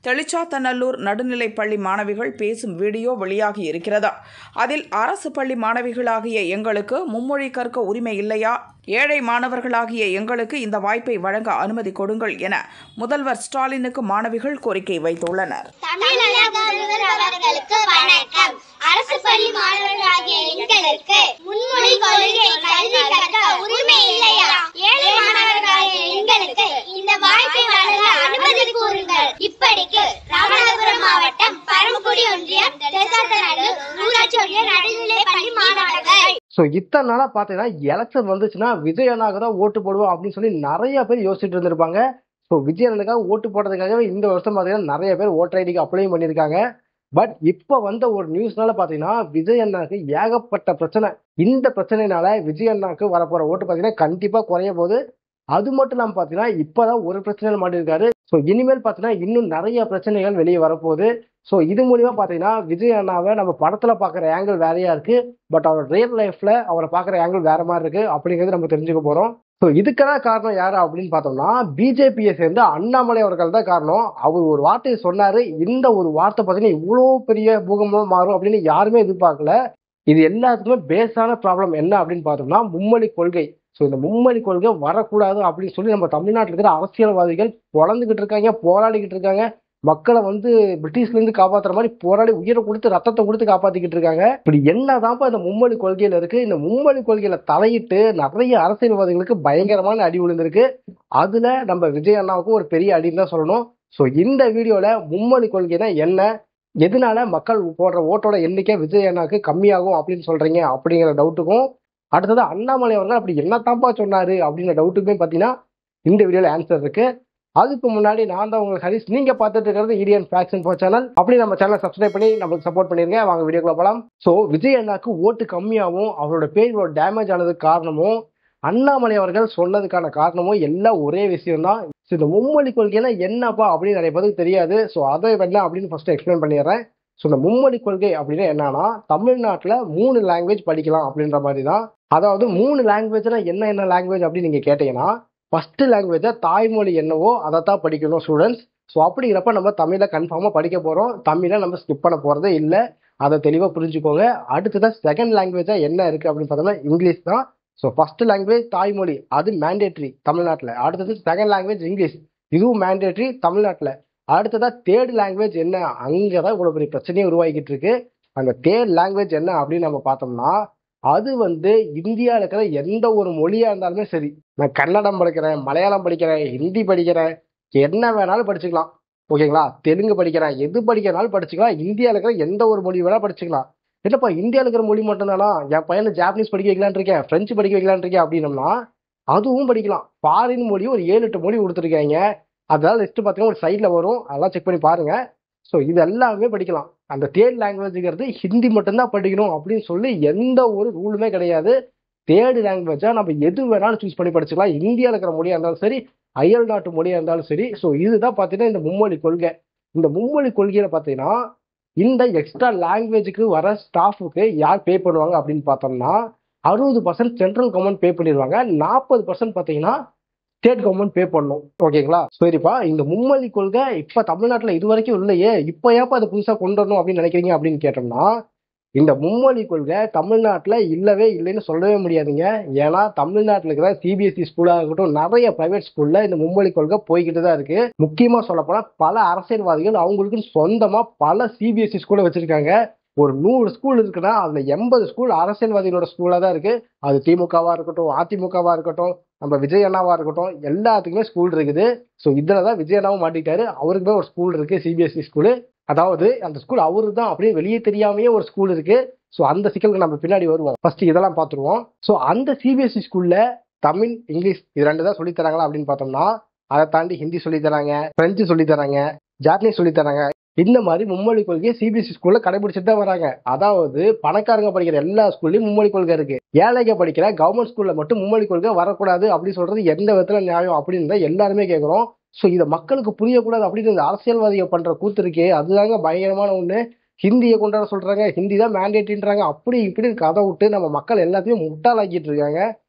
தெளிச்சாத்தநல்லூர் நடுநிலைப்பள்ளி மாணவிகள் பேசும் வீடியோ வெளியாகி இருக்கிறதா? அதில் அரசு பள்ளி மாணவிகளாகிய எங்களுக்கு மும்மொழி கற்க உரிமை இல்லையா? ஏழை மாணவர்களாகிய எங்களுக்கு இந்த வாய்ப்பை வழங்க அனுமதி கொடுங்கள் என முதல்வர் ஸ்டாலினுக்கு மாணவிகள் கோரிக்கை வைத்துள்ளனர். அரசு பள்ளி மாணவர்களாகிய எங்களுக்கு மும்மொழி கொள்கை கல்வி கற்க உரிமை இல்லையா? ஏழை மாணவர்களாகிய எங்களுக்கு இந்த வாய்ப்பை வழங்க அனுமதி கூறுங்கள். இப்படிக்கு ராமநாதபுரம் மாவட்டம் பரமக்குடி ஒன்றியம் தெளிச்சாத்தநல்லூர் ஊராட்சி ஒன்றிய நடுநிலை பள்ளி மாணவர்கள். இத்தனை நாளா பாத்தீங்கன்னா எலெக்ஷன் வந்துச்சுன்னா விஜய் அண்ணாக்கு தான் ஓட்டு போடுவோம் அப்படின்னு சொல்லி நிறைய பேர் யோசிச்சுட்டு இருந்திருப்பாங்க. விஜய் அண்ணனுக்காக ஓட்டு போடுறதுக்காகவே இந்த வருஷம் பாத்தீங்கன்னா நிறைய பேர் ஓட்டர் ஐடிக்கு அப்ளை பண்ணியிருக்காங்க. பட் இப்ப வந்த ஒரு நியூஸ்னால பாத்தீங்கன்னா விஜய் அண்ணாக்கு ஏகப்பட்ட பிரச்சனை. இந்த பிரச்சனைனால விஜய் அண்ணாக்கு வரப்போற ஓட்டு பாத்தீங்கன்னா கண்டிப்பா குறைய போகுது. அது மட்டும் இல்லாம பாத்தீங்கன்னா இப்பதான் ஒரு பிரச்சனையில மாட்டிருக்காரு. இனிமேல் பாத்தீங்கன்னா இன்னும் நிறைய பிரச்சனைகள் வெளியே வரப்போகுது. இது மூலியமா பாத்தீங்கன்னா விஜய் அண்ணாவை நம்ம படத்துல பாக்குற ஆங்கிள் வேறையா இருக்கு. பட் அவர் ரியல் லைஃப்ல அவரை பாக்குற ஆங்கிள் வேற மாதிரி இருக்கு அப்படிங்கிறது நம்ம தெரிஞ்சுக்க போறோம். இதுக்கெல்லாம் காரணம் யாரு அப்படின்னு பார்த்தோம்னா பிஜேபியை சேர்ந்த அண்ணாமலை அவர்கள் தான் காரணம். அவர் ஒரு வார்த்தையை சொன்னாரு. இந்த ஒரு வார்த்தை பார்த்தீங்கன்னா இவ்வளவு பெரிய பூகம்பமா மாறும் அப்படின்னு யாருமே எதிர்பார்க்கல. இது எல்லாத்துக்குமே பேஸான ப்ராப்ளம் என்ன அப்படின்னு பார்த்தோம்னா மும்மொழி கொள்கை. இந்த மும்மொழி கொள்கை வரக்கூடாது அப்படின்னு சொல்லி நம்ம தமிழ்நாட்டில் இருக்கிற அரசியல்வாதிகள் பொழந்துகிட்டு இருக்காங்க, போராடிக்கிட்டு இருக்காங்க. மக்களை பிரிட்டிஷ்ல இருந்து காப்பாத்துற மாதிரி போராடி உயிரை கொடுத்து ரத்தத்தை கொடுத்து காப்பாத்திக்கிட்டு இருக்காங்க. இப்படி என்னதான்ப்பா இந்த மும்மொழி கொள்கையில இருக்கு? இந்த மும்மொழி கொள்கையில தலையிட்டு நிறைய அரசியல்வாதிகளுக்கு பயங்கரமான அடி விழுந்திருக்கு. அதுல நம்ம விஜய் அண்ணாவுக்கும் ஒரு பெரிய அடின்னு தான் சொல்லணும். இந்த வீடியோல மும்மொழி கொள்கைனா என்ன, எதனால மக்கள் போடுற ஓட்டோட எண்ணிக்கை விஜய் அண்ணாவுக்கு கம்மியாகும் அப்படின்னு சொல்றீங்க அப்படிங்கிற டவுட்டுக்கும், அடுத்தது அண்ணாமலை அவர்கள் அப்படி என்னத்தான்ப்பா சொன்னாரு அப்படிங்கிற டவுட்டுக்குமே பாத்தீங்கன்னா இந்த வீடியோல ஆன்சர் இருக்கு. அதுக்கு முன்னாடி நான் தான் உங்களுக்கு ஹரிஷ். நீங்க பார்த்துட்டு இருக்கிறது இந்தியன் ஃபேக்ட்ஸ் இன்ஃபோ சேனல். அப்படி நம்ம சேனலை சப்ஸ்கிரைப் பண்ணி நம்மளுக்கு சப்போர்ட் பண்ணிருங்க. வாங்க வீடியோக்குள்ள போலாம். விஜய் அண்ணாக்கு ஓட்டு கம்மியாகவும் அவரோட பேர் டேமேஜ் ஆனதுக்கு காரணமும் அண்ணாமலை அவர்கள் சொன்னதுக்கான காரணமும் எல்லாம் ஒரே விஷயம் தான். இந்த மும்மொழி கொள்கைனா என்னப்பா அப்படின்னு நிறைய பேருக்கு தெரியாது. அதை என்ன அப்படின்னு ஃபர்ஸ்ட் எக்ஸ்பிளைன் பண்ணிடுறேன். இந்த மும்மொழி கொள்கை அப்படின்னா என்னன்னா தமிழ்நாட்டில் 3 லாங்குவேஜ் படிக்கலாம் அப்படின்ற மாதிரி தான். அதாவது 3 லாங்குவேஜ்னா என்ன லாங்குவேஜ் அப்படின்னு நீங்க கேட்டீங்கன்னா, ஃபர்ஸ்ட் லாங்குவேஜா தாய்மொழி என்னவோ அதை தான் படிக்கணும் ஸ்டூடெண்ட்ஸ். அப்படிங்கிறப்ப நம்ம தமிழை கன்ஃபார்மா படிக்க போறோம். தமிழை நம்ம ஸ்கிப் பண்ண போறதே இல்லை. அதை தெளிவாக புரிஞ்சுக்கோங்க. அடுத்ததான் செகண்ட் லாங்குவேஜா என்ன இருக்கு அப்படின்னு பார்த்தோம்னா இங்கிலீஷ் தான். ஃபர்ஸ்ட் லாங்குவேஜ் தாய்மொழி அது மேண்டேட்ரி தமிழ்நாட்டில். அடுத்தது செகண்ட் லாங்குவேஜ் இங்கிலீஷ், இதுவும் மேண்டேட்ரி தமிழ்நாட்டில். அடுத்ததா தேர்ட் லாங்குவேஜ் என்ன, அங்கதான் இவ்வளவு பெரிய பிரச்சனையே உருவாகிட்டு இருக்கு. அந்த தேர்ட் லாங்குவேஜ் என்ன அப்படின்னு நம்ம பார்த்தோம்னா அது இந்தியாவில் இருக்கிற எந்த ஒரு மொழியா இருந்தாலுமே சரி, நான் கன்னடம் படிக்கிறேன், மலையாளம் படிக்கிறேன், ஹிந்தி படிக்கிறேன், என்ன வேணாலும் படிச்சுக்கலாம். ஓகேங்களா? தெலுங்கு படிக்கிறேன், எது படிக்கிறனாலும் படிச்சுக்கலாம். இந்தியாவில் இருக்கிற எந்த ஒரு மொழி வேணாலும் படிச்சுக்கலாம். என்னப்பா இந்தியாவில் இருக்கிற மொழி மட்டும்தானா? என் பையனை ஜாப்பனீஸ் படிக்க வைக்கலான் இருக்கேன், பிரெஞ்சு படிக்க வைக்கலான் இருக்கேன் அப்படின்னம்னா அதுவும் படிக்கலாம். ஃபாரின் மொழி ஒரு 7-8 மொழி கொடுத்துருக்காங்க. அதெல்லாம் லிஸ்ட் பார்த்தீங்கன்னா ஒரு சைட்ல வரும், அதெல்லாம் செக் பண்ணி பாருங்க. இது எல்லாமே படிக்கலாம். அந்த தேர்ட் லாங்குவேஜ்ங்கிறது ஹிந்தி மட்டும்தான் படிக்கணும் அப்படின்னு சொல்லி எந்த ஒரு ரூலுமே கிடையாது. தேர்ட் லாங்குவேஜா நம்ம எது வேணாலும் சூஸ் பண்ணி படிச்சுக்கலாம். இந்தியாவில் இருக்கிற மொழியா இருந்தாலும் சரி, அயல் நாட்டு மொழியா இருந்தாலும் சரி. இதுதான் பார்த்தீங்கன்னா இந்த மும்மொழி கொள்கை. இந்த மும்மொழி கொள்கையில பார்த்தீங்கன்னா இந்த எக்ஸ்ட்ரா லாங்குவேஜுக்கு வர ஸ்டாஃபுக்கு யார் பே பண்ணுவாங்க அப்படின்னு பார்த்தோம்னா 60% சென்ட்ரல் கவர்மெண்ட் பே பண்ணிடுவாங்க. 40% பார்த்தீங்கன்னா ஸ்டேட் கவர்மெண்ட் பே பண்ணும். ஓகேங்களா? சரிப்பா, இந்த மும்மொழி கொள்கை இப்ப தமிழ்நாட்டுல இது வரைக்கும் இல்லையே, இப்ப ஏப்பா அதை புதுசா கொண்டு வரணும் அப்படின்னு நினைக்கிறீங்க அப்படின்னு கேட்டோம்னா, இந்த மும்மொழி கொள்கை தமிழ்நாட்டுல இல்லவே இல்லைன்னு சொல்லவே முடியாதுங்க. ஏன்னா தமிழ்நாட்டுல இருக்கிற சிபிஎஸ்இ ஸ்கூலா இருக்கட்டும், நிறைய பிரைவேட் ஸ்கூல்ல இந்த மும்மொழி கொள்கை போய்கிட்டு தான் இருக்கு. முக்கியமா சொல்ல போனா பல அரசியல்வாதிகள் அவங்களுக்கு சொந்தமா பல சிபிஎஸ்இ ஸ்கூலை வச்சிருக்காங்க. ஒரு 100 ஸ்கூல் இருக்குன்னா அதுல 80 ஸ்கூல் அரசியல்வாதிகளோட ஸ்கூலா தான் இருக்கு. அது திமுகவா இருக்கட்டும், அதிமுகவா இருக்கட்டும், நம்ம விஜய் அண்ணாவா இருக்கட்டும், எல்லாத்துக்குமே ஸ்கூல் இருக்குது. இதுலதான் விஜய் அண்ணாவும் மாட்டிக்கிட்டாரு. அவருக்குமே ஒரு ஸ்கூல் இருக்கு, சிபிஎஸ்இ ஸ்கூலு. அதாவது அந்த ஸ்கூல் அவரு தான் அப்படின்னு வெளியே தெரியாமையே ஒரு ஸ்கூல் இருக்கு. அந்த சிக்கலுக்கு நம்ம பின்னாடி வருவோம். ஃபர்ஸ்ட் இதெல்லாம் பார்த்துருவோம். அந்த சிபிஎஸ்இ ஸ்கூல்ல தமிழ், இங்கிலீஷ் இது 2 தான் சொல்லி தராங்களா அப்படின்னு பார்த்தோம்னா, அதை தாண்டி ஹிந்தி சொல்லி தராங்க, பிரெஞ்சு சொல்லி தராங்க, ஜாப்பனீஸ் சொல்லி தராங்க. இந்த மாதிரி மும்மொழி கொள்கையை சிபிஎஸ்இ ஸ்கூல்ல கடைபிடிச்சிட்டு தான் வராங்க. அதாவது பணக்காரங்க படிக்கிற எல்லா ஸ்கூல்லையும் மும்மொழி கொள்கை இருக்கு. ஏழைங்க படிக்கிற கவர்மெண்ட் ஸ்கூல்ல மட்டும் மும்மொழி கொள்கை வரக்கூடாது அப்படின்னு சொல்றது எந்த விதத்துல நியாயம் அப்படின்னு தான் எல்லாருமே கேட்கிறோம். இதை மக்களுக்கு புரியக்கூடாது அப்படின்னு இந்த அரசியல்வாதிகள் பண்ற கூத்து இருக்கே, அதுதாங்க பயங்கரமான ஒண்ணு. ஹிந்தியை கொண்டாட சொல்றாங்க, ஹிந்தி தான் மேண்டேட்ன்றாங்க, அப்படி இப்படி கதை விட்டு நம்ம மக்கள் எல்லாத்தையும் முட்டாளாக்கிட்டு இருக்காங்க.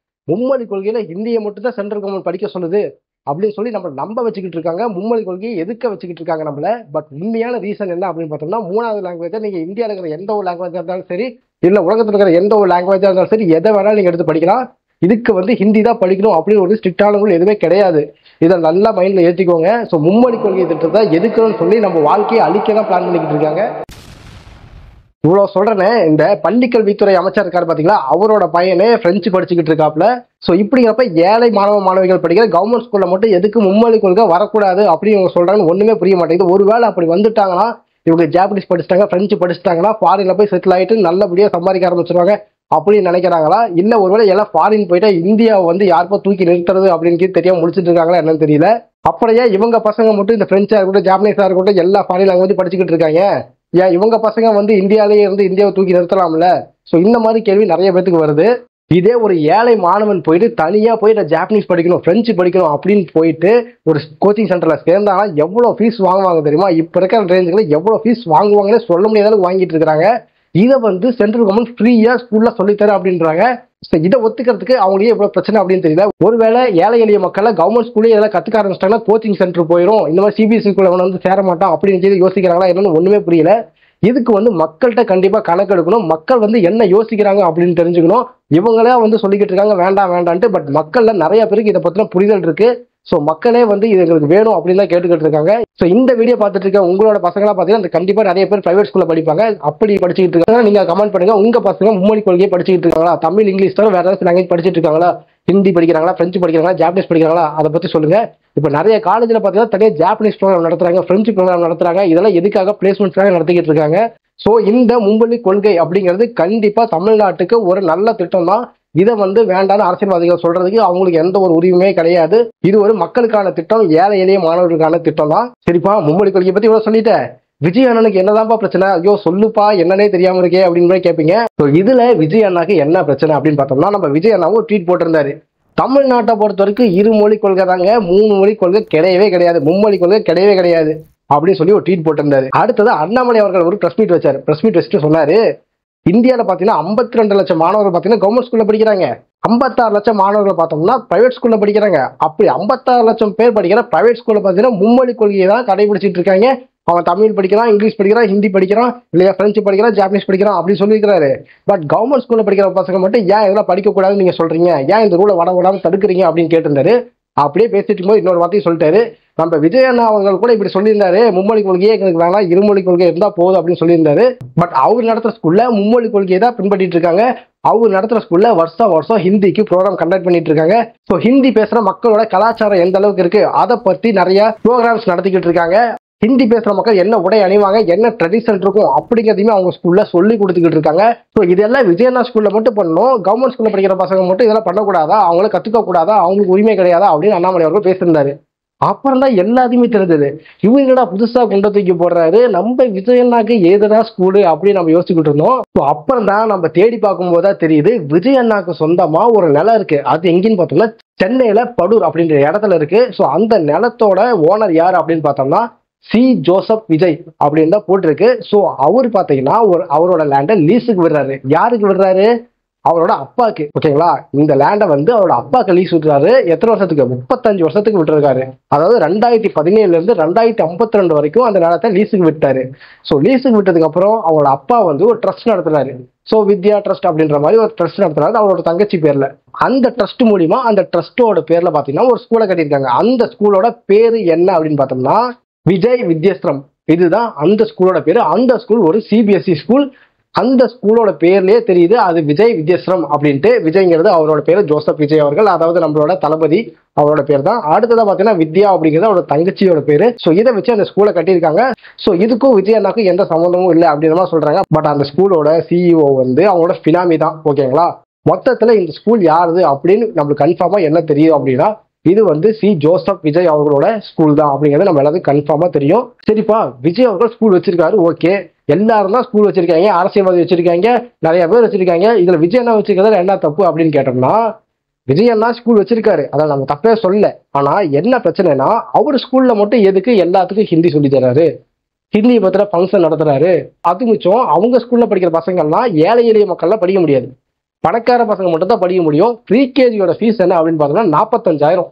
மும்மொழி கொள்கையில ஹிந்தியை மட்டும் தான் சென்ட்ரல் கவர்மெண்ட் படிக்க சொல்லுது, அப்படின்னு சொல்லி நம்ம நம்ப வச்சுக்கிட்டு இருக்காங்க. மும்மொழி கொள்கையை எதுக்க வச்சுக்கிட்டு இருக்காங்க நம்மள. பட் உண்மையான ரீசன் என்ன அப்படின்னு பார்த்தோம்னா, 3வது லாங்குவேஜை நீங்க இந்தியாவில் இருக்கிற எந்த ஒரு லாங்குவேஜா இருந்தாலும் சரி, இல்ல உலகத்தில் இருக்கிற எந்த ஒரு லாங்குவேஜா இருந்தாலும் சரி, எதை வேணாலும் நீங்க எடுத்து படிக்கலாம். இதுக்கு ஹிந்தி தான் படிக்கணும் அப்படின்னு ஒரு ஸ்ட்ரிக்டான ரூல் எதுவுமே கிடையாது. இதை நல்லா மைண்ட்ல ஏற்றிக்கோங்க. ஸோ மும்மொழி கொள்கை திட்டத்தை எதுக்குன்னு சொல்லி நம்ம வாழ்க்கையை அழிக்க தான் பிளான் பண்ணிக்கிட்டு இருக்காங்க. இவ்வளவு சொல்றேன்னு, இந்த பள்ளிக்கல்வித்துறை அமைச்சர் இருக்காரு பாத்தீங்களா, அவரோட பையனே பிரெஞ்சு படிச்சுக்கிட்டு இருக்காப்ல. ஸோ இப்படிங்கிறப்ப ஏழை மாணவிகள் படிக்கிற கவர்மெண்ட் ஸ்கூல்ல மட்டும் எதுக்கு மும்மொழி கொள்கை வரக்கூடாது அப்படின்னு இவங்க சொல்றாங்கன்னு ஒண்ணுமே புரிய மாட்டேங்குது. ஒருவேளை அப்படி வந்துட்டாங்கன்னா, இவங்க ஜாப்பனீஸ் படிச்சுட்டாங்க, பிரெஞ்சு படிச்சுட்டாங்கன்னா ஃபாரின்ல போய் செட்டில் ஆயிட்டு நல்லபடியா சம்பாதிக்க ஆரம்பிச்சிருவாங்க அப்படின்னு நினைக்கிறாங்களா? இல்ல ஒருவேளை எல்லாம் ஃபாரின் போயிட்டா இந்தியாவை யாருப்பா தூக்கி நிறுத்துறது அப்படின்னு தெரியாம முடிச்சுட்டு இருக்காங்களா என்னன்னு தெரியல. அப்படியே இவங்க பசங்க மட்டும் இந்த பிரெஞ்சா இருக்கட்டும், ஜாப்பனீஸா இருக்கட்டும், எல்லா ஃபாரின் லாங்குவேஜ் படிச்சுக்கிட்டு இருக்காங்க. ஏன் இவங்க பசங்க இந்தியாவிலேயே இருந்து இந்தியாவை தூக்கி நிறுத்தலாம்ல? ஸோ இந்த மாதிரி கேள்வி நிறைய பேருக்கு வருது. இதே ஒரு ஏழை மாணவன் போயிட்டு தனியா போய் நான் ஜாப்பனீஸ் படிக்கணும், பிரெஞ்சு படிக்கணும் அப்படின்னு போயிட்டு ஒரு கோச்சிங் சென்டர்ல சேர்ந்தாங்கன்னா எவ்வளவு ஃபீஸ் வாங்குவாங்க தெரியுமா? இப்ப இருக்கிற ரேஞ்சுல எவ்வளவு ஃபீஸ் வாங்குவாங்கன்னு சொல்ல முடியாத அளவுக்கு வாங்கிட்டு இருக்காங்க. இதை சென்ட்ரல் கவர்மெண்ட் ஃப்ரீயா ஸ்கூல்ல சொல்லித்தர அப்படின்றாங்க. இதை ஒத்துக்கிறதுக்கு அவங்களே எவ்வளவு பிரச்சனை அப்படின்னு தெரியல. ஒருவேளை ஏழை எளிய மக்களை கவர்மெண்ட் ஸ்கூல்ல இதெல்லாம் கத்துக்க ஆரம்பிச்சிட்டாங்கன்னா கோச்சிங் சென்டர் போயிடும், இந்த மாதிரி சிபிஎஸ்சி ஸ்கூல்ல சேர மாட்டோம் அப்படின்னு சொல்லி யோசிக்கிறாங்களா என்னன்னு ஒண்ணுமே புரியல. இதுக்கு மக்கள்கிட்ட கண்டிப்பா கணக்கு எடுக்கணும். மக்கள் என்ன யோசிக்கிறாங்க அப்படின்னு தெரிஞ்சுக்கணும். இவங்களே சொல்லிக்கிட்டு இருக்காங்க வேண்டாம் வேண்டான்ட்டு. பட் மக்கள்ல நிறைய பேருக்கு இதை பத்தின புரிதல் இருக்கு. ஸோ மக்களே இது எங்களுக்கு வேணும் அப்படின்னு தான் கேட்டுக்கிட்டு இருக்காங்க. ஸோ இந்த வீடியோ பார்த்துட்டு இருக்க உங்களோட பசங்களா பார்த்தீங்கன்னா கண்டிப்பா நிறைய பேர் பிரைவேட் ஸ்கூல்ல படிப்பாங்க. அப்படி படிச்சுட்டு இருக்காங்க நீங்க கமெண்ட் பண்ணுங்க. உங்க பசங்க மும்மொழி கொள்கையை படிச்சுட்டு இருக்காங்களா? தமிழ், இங்கிலீஷ் தவிர வேற ஏதாவது லாங்குவேஜ் படிச்சுட்டு இருக்காங்களா? ஹிந்தி படிக்கிறாங்களா, பிரெஞ்சு படிக்கிறாங்களா, ஜாப்பனீஸ் படிக்கிறாங்களா? அதை பத்தி சொல்லுங்க. இப்போ நிறைய காலேஜ்ல பார்த்தீங்கன்னா தனியாக ஜாப்பனீஸ் ப்ரோக்ராம் நடத்துறாங்க, பிரெஞ்சு ப்ரோக்ராம் நடத்துறாங்க. இதெல்லாம் எதுக்காக? பிளேஸ்மெண்ட்ஸ்க்காக நடத்திக்கிட்டு இருக்காங்க. ஸோ இந்த மும்மொழி கொள்கை அப்படிங்கிறது கண்டிப்பா தமிழ்நாட்டுக்கு ஒரு நல்ல திட்டம் தான். இதை வேண்டான்னு அரசியல்வாதிகள் சொல்றதுக்கு அவங்களுக்கு எந்த ஒரு உரிமையுமே கிடையாது. இது ஒரு மக்களுக்கான திட்டம், ஏழை எளிய மாணவர்களுக்கான திட்டம் தான். சரிப்பா, மும்மொழி கொள்கையை பத்தி இவ்வளவு சொல்லிட்டேன். விஜய் அண்ணனுக்கு என்னதான்ப்பா பிரச்சனை? ஐயோ சொல்லுப்பா, என்னன்னே தெரியாம இருக்கே அப்படின்னு கேட்பீங்க. இதுல விஜய் அண்ணாக்கு என்ன பிரச்சனை அப்படின்னு பார்த்தோம்னா, நம்ம விஜய் அண்ணாவும் ஒரு ட்வீட் போட்டிருந்தாரு. தமிழ்நாட்டை பொறுத்த வரைக்கும் 2 மொழி கொள்கை தாங்க, 3 மொழி கொள்கை கிடையவே கிடையாது, மும்மொழி கொள்கை கிடையவே கிடையாது அப்படின்னு சொல்லி ஒரு ட்வீட் போட்டிருந்தாரு. அடுத்தது அண்ணாமலை அவர்கள் ஒரு பிரஸ் மீட் வச்சாரு. பிரஸ் மீட் வச்சுட்டு சொன்னாரு, இந்தியாவில் பார்த்தீங்கன்னா 52 லட்சம் மாணவர்கள் பார்த்தீங்கன்னா கவர்மெண்ட் ஸ்கூல்ல படிக்கிறாங்க, 56 லட்சம் மாணவர்கள் பார்த்தோம்னா பிரைவேட் ஸ்கூல்ல படிக்கிறாங்க. அப்படி 56 லட்சம் பேர் படிக்கிற பிரைவேட் ஸ்கூல்ல பார்த்தீங்கன்னா மும்மொழி கொள்கையை தான் கடைபிடிச்சிட்டு இருக்காங்க. அவன் தமிழ் படிக்கிறான், இங்கிலீஷ் படிக்கிறான், ஹிந்தி படிக்கிறான், இல்லையா பிரெஞ்சு படிக்கிறான், ஜாப்பனீஸ் படிக்கிறான் அப்படின்னு சொல்லியிருக்காரு. பட் கவர்மெண்ட் ஸ்கூல்ல படிக்கிற பசங்க மட்டும் ஏன் இதெல்லாம் படிக்கக்கூடாதுன்னு நீங்க சொல்றீங்க, ஏன் இந்த ரூலை விடாம தடுக்கிறீங்க அப்படின்னு கேட்டிருந்தாரு. அப்படியே பேசிட்டு போது இன்னொரு வார்த்தையும் சொல்லிட்டாரு. நம்ம விஜய் அண்ணா அவர்கள் கூட இப்படி சொல்லியிருந்தாரு, மும்மொழி கொள்கையே எங்களுக்கு வேணாம், 2 மொழி கொள்கை இருந்தா போதும் அப்படின்னு சொல்லியிருந்தாரு. பட் அவர் நடத்துற ஸ்கூல்ல மும்மொழி கொள்கையை தான் பின்பற்றிட்டு இருக்காங்க. அவர் நடத்துற ஸ்கூல்ல வருஷம் ஹிந்திக்கு ப்ரோக்ராம் கண்டக்ட் பண்ணிட்டு இருக்காங்க. ஸோ ஹிந்தி பேசுற மக்களோட கலாச்சாரம் எந்த அளவுக்கு இருக்கு அதை பத்தி நிறைய ப்ரோக்ராம்ஸ் நடத்திக்கிட்டு இருக்காங்க. ஹிந்தி பேசுற மக்கள் என்ன உடை அணிவாங்க, என்ன ட்ரெடிஷன் இருக்கும் அப்படிங்கிறதையுமே அவங்க ஸ்கூல்ல சொல்லி கொடுத்துக்கிட்டு இருக்காங்க. ஸோ இதெல்லாம் விஜயண்ணா ஸ்கூல்ல மட்டும் பண்ணணும், கவர்மெண்ட் ஸ்கூல்ல படிக்கிற பசங்க மட்டும் இதெல்லாம் பண்ணக்கூடாதா, அவங்கள கத்துக்க கூடாதா, அவங்களுக்கு உரிமை கிடையாதா அப்படின்னு அண்ணாமலை அவர்கள் பேசியிருந்தாரு. அப்புறம் தான் எல்லாத்தையுமே தெரிஞ்சது. இவங்கடா புதுசா கொண்டு தூக்கி போடுறாரு, நம்ம விஜயண்ணாக்கு ஏதா ஸ்கூலு அப்படின்னு நம்ம யோசிச்சுக்கிட்டு இருந்தோம். ஸோ அப்புறம் தான் நம்ம தேடி பார்க்கும் போதா தெரியுது, விஜயண்ணாக்கு சொந்தமா ஒரு நிலம் இருக்கு. அது எங்கன்னு பார்த்தோம்னா சென்னையில படூர் அப்படின்ற இடத்துல இருக்கு. ஸோ அந்த நிலத்தோட ஓனர் யார் அப்படின்னு பார்த்தோம்னா சி ஜோசப் விஜய் அப்படின்னு தான் போட்டிருக்கு. ஸோ அவர் பார்த்தீங்கன்னா அவரோட லேண்டை லீஸுக்கு விடுறாரு. யாருக்கு விடுறாரு? அவரோட அப்பாக்கு. ஓகேங்களா, இந்த லேண்டை அவரோட அப்பாக்கு லீஸ் விட்டுறாரு. எத்தனை வருஷத்துக்கு? 35 வருஷத்துக்கு விட்டுருக்காரு. அதாவது 2017 இருந்து 2052 வரைக்கும் அந்த நிலத்தை லீஸுக்கு விட்டாரு. ஸோ லீஸுக்கு விட்டதுக்கு அப்புறம் அவரோட அப்பா ஒரு ட்ரஸ்ட் நடத்துறாரு. ஸோ வித்யா ட்ரஸ்ட் அப்படின்ற மாதிரி ஒரு ட்ரஸ்ட் நடத்துறாரு அவரோட தங்கச்சி பேர்ல. அந்த ட்ரஸ்ட் மூலியமா அந்த ட்ரஸ்டோட பேர்ல பாத்தீங்கன்னா ஒரு ஸ்கூலை கட்டியிருக்காங்க. அந்த ஸ்கூலோட பேரு என்ன அப்படின்னு பார்த்தோம்னா விஜய் வித்யாஸ்ரம். இதுதான் அந்த ஸ்கூலோட பேரு. அந்த ஸ்கூல் ஒரு சிபிஎஸ்இ ஸ்கூல். அந்த ஸ்கூலோட பேர்லயே தெரியுது அது விஜய் வித்யாஸ்ரம் அப்படின்ட்டு. விஜய்ங்கிறது அவரோட பேரு, ஜோசப் விஜய் அவர்கள், அதாவது நம்மளோட தளபதி அவரோட பேர் தான். அடுத்ததா பாத்தீங்கன்னா வித்யா அப்படிங்கிறது அவரோட தங்கச்சியோட பேரு. ஸோ இதை வச்சு அந்த ஸ்கூலை கட்டியிருக்காங்க. ஸோ இதுக்கும் விஜய் அண்ணாக்கும் எந்த சம்பந்தமும் இல்லை அப்படின்ற மாதிரி சொல்றாங்க. பட் அந்த ஸ்கூலோட சிஇஓ அவங்களோட பினாமி தான். ஓகேங்களா, மொத்தத்துல இந்த ஸ்கூல் யாருது அப்படின்னு நம்மளுக்கு கன்ஃபார்மா என்ன தெரியும் அப்படின்னா இது சி ஜோசப் விஜய் அவர்களோட ஸ்கூல் தான் அப்படிங்கிறது நம்ம எல்லாத்துக்கும் கன்ஃபார்மா தெரியும். சரிப்பா, விஜய் அவர்கள் ஸ்கூல் வச்சிருக்காரு, ஓகே. எல்லாரும் தான் ஸ்கூல் வச்சிருக்காங்க, அரசியல்வாதி வச்சிருக்காங்க, நிறைய பேர் வச்சிருக்காங்க. இதுல விஜய் அண்ணா வச்சிருக்கிறதுல என்ன தப்பு அப்படின்னு கேட்டோம்னா, விஜய் அண்ணா ஸ்கூல் வச்சிருக்காரு, அதான் நம்ம தப்பே சொல்லல. ஆனா என்ன பிரச்சனைனா, அவர் ஸ்கூல்ல மட்டும் எதுக்கு எல்லாத்துக்கும் ஹிந்தி சொல்லி தர்றாரு, ஹிந்தி பத்திர ஃபங்க்ஷன் நடத்துறாரு. அது மிச்சம் அவங்க ஸ்கூல்ல படிக்கிற பசங்கள்லாம் ஏழை எளிய மக்கள்லாம் படிக்க முடியாது, பணக்கார பசங்க மட்டும் தான் படிக்க முடியும். ப்ரீகேஜியோட ஃபீஸ் என்ன அப்படின்னு பார்த்தோம்னா 45,000.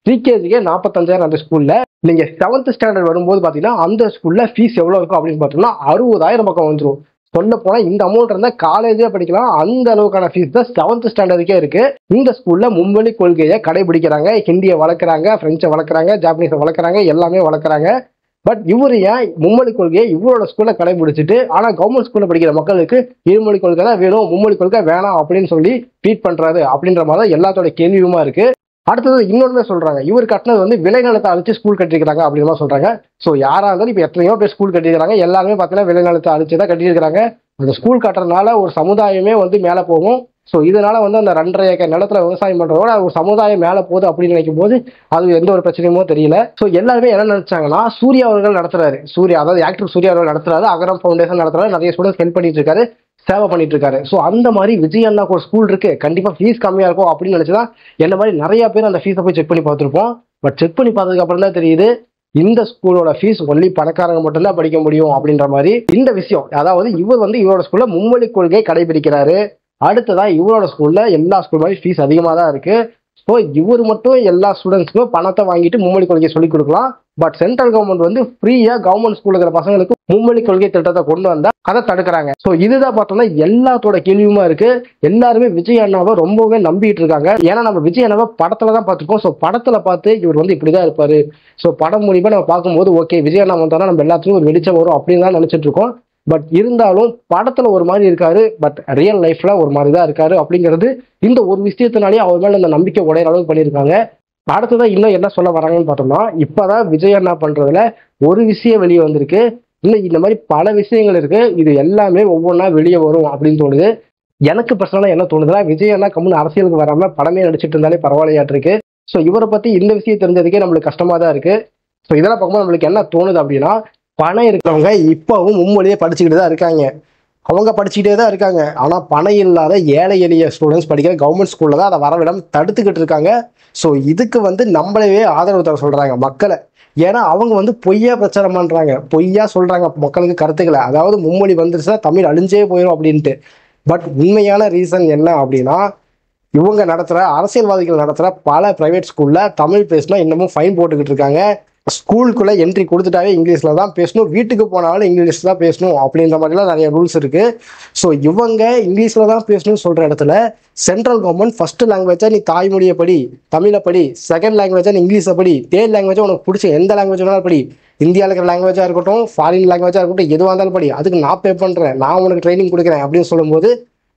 ப்ரீகேஜிக்கே 45,000 அந்த ஸ்கூல்ல. நீங்க 7th ஸ்டாண்டர்ட் வரும்போது பாத்தீங்கன்னா அந்த ஸ்கூல்ல ஃபீஸ் எவ்வளவு இருக்கும் அப்படின்னு பாத்தீங்கன்னா 60,000 பக்கம் வந்துடும். சொல்ல போனா இந்த அமௌண்ட் இருந்தா காலேஜே படிக்கலாம். அந்த அளவுக்கான ஃபீஸ் தான் 7th ஸ்டாண்டர்டுக்கே இருக்கு. இந்த ஸ்கூல்ல மும்மொழி கொள்கையை கடைபிடிக்கிறாங்க. ஹிந்தியை வளர்க்குறாங்க, பிரெஞ்சை வளர்க்குறாங்க, ஜாப்பனீஸை வளர்க்குறாங்க, எல்லாமே வளர்க்குறாங்க. பட் இவர் ஏன் மும்மொழி கொள்கையை இவரோட ஸ்கூல்ல கடைபிடிச்சிட்டு ஆனா கவர்மெண்ட் ஸ்கூல்ல படிக்கிற மக்களுக்கு இருமொழி கொள்கை தான் வேணும், மும்மொழி கொள்கை வேணாம் அப்படின்னு சொல்லி ட்வீட் பண்றாரு அப்படின்ற மாதிரி எல்லாத்தோட கேள்வியுமா இருக்கு. அடுத்தது இன்னொன்னு சொல்றாங்க, இவர் கட்டினது வந்து விளைநிலத்தை அழிச்சு ஸ்கூல் கட்டிருக்காங்க அப்படின்னு சொல்றாங்க. ஸோ யாரா இருந்தாலும் இப்ப எத்தனையோ பேர் ஸ்கூல் கட்டிருக்காங்க, எல்லாருமே பார்த்தீங்கன்னா விளைநிலத்தை அழிச்சு தான் கட்டியிருக்காங்க. அந்த ஸ்கூல் கட்டுறதுனால ஒரு சமுதாயமே வந்து மேலே போகும். ஸோ இதனால வந்து அந்த 2.5 ஏக்கர் நிலத்துல விவசாயம் பண்றதோட ஒரு சமுதாயம் மேலே போகுது அப்படின்னு நினைக்கும் போது அது எந்த ஒரு பிரச்சனையுமோ தெரியல. ஸோ எல்லாருமே என்ன நினைச்சாங்கன்னா, சூர்யா அவர்கள் நடத்துறாரு, சூர்யா அதாவது ஆக்டர் சூர்யா அவர்கள் நடத்துறாரு, அகரம் ஃபவுண்டேஷன் நடத்துறாரு, நிறைய ஸ்டூடெண்ட்ஸ் ஹெல்ப் பண்ணிட்டு இருக்காரு, சேவை பண்ணிட்டு இருக்காரு. ஸோ அந்த மாதிரி விஜய் அண்ணாக்கு ஒரு ஸ்கூல் இருக்கு, கண்டிப்பா ஃபீஸ் கம்மியா இருக்கும் அப்படின்னு நினைச்சுதான் என்ன மாதிரி நிறைய பேர் அந்த ஃபீஸை போய் செக் பண்ணி பார்த்துருப்போம். பட் செக் பண்ணி பார்த்ததுக்கு அப்புறம் தான் தெரியுது இந்த ஸ்கூலோட ஃபீஸ் ஒன்லி பணக்காரங்க மட்டும்தான் படிக்க முடியும் அப்படின்ற மாதிரி இந்த விஷயம். அதாவது இவர் வந்து இவரோட ஸ்கூல்ல மும்மொழி கொள்கை கடைபிடிக்கிறாரு. அடுத்ததான் இவரோட ஸ்கூல்ல எல்லா ஸ்கூல் மாதிரி ஃபீஸ் அதிகமாக தான் இருக்கு. ஸோ இவர் மட்டும் எல்லா ஸ்டூடெண்ட்ஸ்க்கும் பணத்தை வாங்கிட்டு மும்மொழி கொள்கையை சொல்லிக் கொடுக்கலாம். பட் சென்ட்ரல் கவர்மெண்ட் வந்து ஃப்ரீயா கவர்மெண்ட் ஸ்கூல்ல இருக்கிற பசங்களுக்கு மும்மொழி கொள்கை திட்டத்தை கொண்டு வந்தா அதை தடுக்கிறாங்க. ஸோ இதுதான் பார்த்தோம்னா எல்லாத்தோட கேள்வியுமா இருக்கு. எல்லாருமே விஜய் அண்ணாவை ரொம்பவே நம்பிட்டு இருக்காங்க. ஏன்னா நம்ம விஜய் அண்ணாவை படத்துல தான் பார்த்துருக்கோம். ஸோ படத்துல பார்த்து இவர் வந்து இப்படிதான் இருப்பாரு. ஸோ படம் மூலியமா நம்ம பார்க்கும்போது ஓகே விஜய் அண்ணா வந்தோம்னா நம்ம எல்லாத்துக்கும் ஒரு வெளிச்சம் வரும் அப்படின்னு தான் நினைச்சிட்டு இருக்கோம். பட் இருந்தாலும் படத்துல ஒரு மாதிரி இருக்காரு, பட் ரியல் லைஃப்ல ஒரு மாதிரி தான் இருக்காரு அப்படிங்கிறது இந்த ஒரு விஷயத்தினாலே அவர் மேல இந்த நம்பிக்கை உடையிற அளவுக்கு பண்ணியிருக்காங்க. அடுத்ததான் இன்னும் என்ன சொல்ல வராங்கன்னு பார்த்தோம்னா, இப்பதான் விஜய் அண்ணா பண்றதுல ஒரு விஷயம் வெளியே வந்திருக்கு. இன்னும் இந்த மாதிரி பல விஷயங்கள் இருக்கு. இது எல்லாமே ஒவ்வொன்றா வெளியே வரும் அப்படின்னு தோணுது. எனக்கு பர்சனலா என்ன தோணுதுன்னா, விஜய் அண்ணா கம்முன்னு அரசியலுக்கு வராம படமே நடிச்சிட்டு இருந்தாலே பரவாயில்லையாட்டு இருக்கு. ஸோ இவரை பத்தி இந்த விஷயம் தெரிஞ்சதுக்கே நம்மளுக்கு கஷ்டமா தான் இருக்கு. ஸோ இதெல்லாம் பார்க்கும்போது நம்மளுக்கு என்ன தோணுது அப்படின்னா, பணம் இருக்கிறவங்க இப்பவும் மும்மொழியே படிச்சுக்கிட்டு தான் இருக்காங்க. அவங்க படிச்சுக்கிட்டே தான் இருக்காங்க. ஆனால் பணம் இல்லாத ஏழை எளிய ஸ்டூடெண்ட்ஸ் படிக்கிற கவர்மெண்ட் ஸ்கூலில் தான் அதை வரவிடம் தடுத்துக்கிட்டு இருக்காங்க. ஸோ இதுக்கு வந்து நம்மளவே ஆதரவு தர சொல்கிறாங்க மக்களை. ஏன்னா அவங்க வந்து பொய்யா பிரச்சாரம் பண்ணுறாங்க, பொய்யா சொல்கிறாங்க மக்களுக்கு கருத்துக்களை. அதாவது மும்மொழி வந்துருச்சுன்னா தமிழ் அழிஞ்சே போயிடும் அப்படின்ட்டு. பட் உண்மையான ரீசன் என்ன அப்படின்னா, இவங்க நடத்துகிற அரசியல்வாதிகள் நடத்துகிற பல ப்ரைவேட் ஸ்கூலில் தமிழ் பேசினா இன்னமும் ஃபைன் போட்டுக்கிட்டு இருக்காங்க. ஸ்கூலுக்குள்ள என்ட்ரி கொடுத்துட்டாவே இங்கிலீஷ்ல தான் பேசணும், வீட்டுக்கு போனாலும் இங்கிலீஷ் தான் பேசணும் அப்படின்ற மாதிரிலாம் நிறைய ரூல்ஸ் இருக்கு. ஸோ இவங்க இங்கிலீஷ்ல தான் பேசணும்னு சொல்ற இடத்துல சென்ட்ரல் கவர்மெண்ட் ஃபர்ஸ்ட் லாங்குவேஜா நீ தாய்மொழியை படி, தமிழை படி, செகண்ட் லாங்குவேஜா நீ இங்கிலீஷை படி, தேர்ட் லாங்குவேஜா உனக்கு பிடிச்ச எந்த லாங்குவேஜ் வேணாலும் படி, இந்தியாவில் இருக்கிற லாங்குவேஜா இருக்கட்டும், ஃபாரின் லாங்குவேஜா இருக்கட்டும், எதுவாக இருந்தாலும் படி, அதுக்கு நான் பே பண்றேன், நான் உனக்கு ட்ரைனிங் கொடுக்குறேன் அப்படின்னு சொல்லும்போது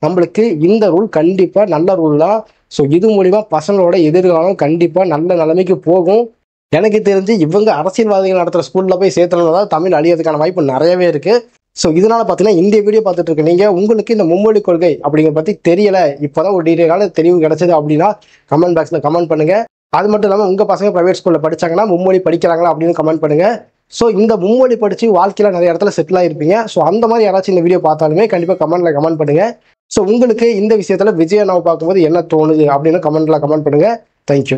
நம்மளுக்கு இந்த ரூல் கண்டிப்பா நல்ல ரூல் தான். ஸோ இது மூலிமா பசங்களோட எதிர்காலம் கண்டிப்பா நல்ல நிலைமைக்கு போகும். எனக்கு தெரிஞ்சு இவங்க அரசியல்வாதிகள் நடத்துகிற ஸ்கூலில் போய் சேர்த்துறதுனால தமிழ் அழியறதுக்கான வாய்ப்பு நிறையவே இருக்கு. ஸோ இதனால பார்த்தீங்கன்னா இந்த வீடியோ பார்த்துட்டு இருக்கு நீங்க, உங்களுக்கு இந்த மும்மொழி கொள்கை அப்படிங்கிற பற்றி தெரியல, இப்போதான் ஒரு டீட்டெயிலான தெளிவு கிடைச்சது அப்படின்னா கமெண்ட் பாக்ஸில் கமெண்ட் பண்ணுங்க. அது மட்டும் இல்லாமல் உங்க பசங்க பிரைவேட் ஸ்கூலில் படிச்சாங்கன்னா மும்மொழி படிக்கிறாங்களா அப்படின்னு கமெண்ட் பண்ணுங்க. ஸோ இந்த மும்மொழி படிச்சு வாழ்க்கையில நிறைய இடத்துல செட்டில் ஆயிருப்பீங்க. ஸோ அந்த மாதிரி யாராச்சும் இந்த வீடியோ பார்த்தாலுமே கண்டிப்பாக கமெண்ட்ல கமெண்ட் பண்ணுங்க. ஸோ உங்களுக்கு இந்த விஷயத்துல விஜய் அண்ணாவை பார்க்கும்போது என்ன தோணுது அப்படின்னு கமெண்ட்ல கமெண்ட் பண்ணுங்க. தேங்க்யூ.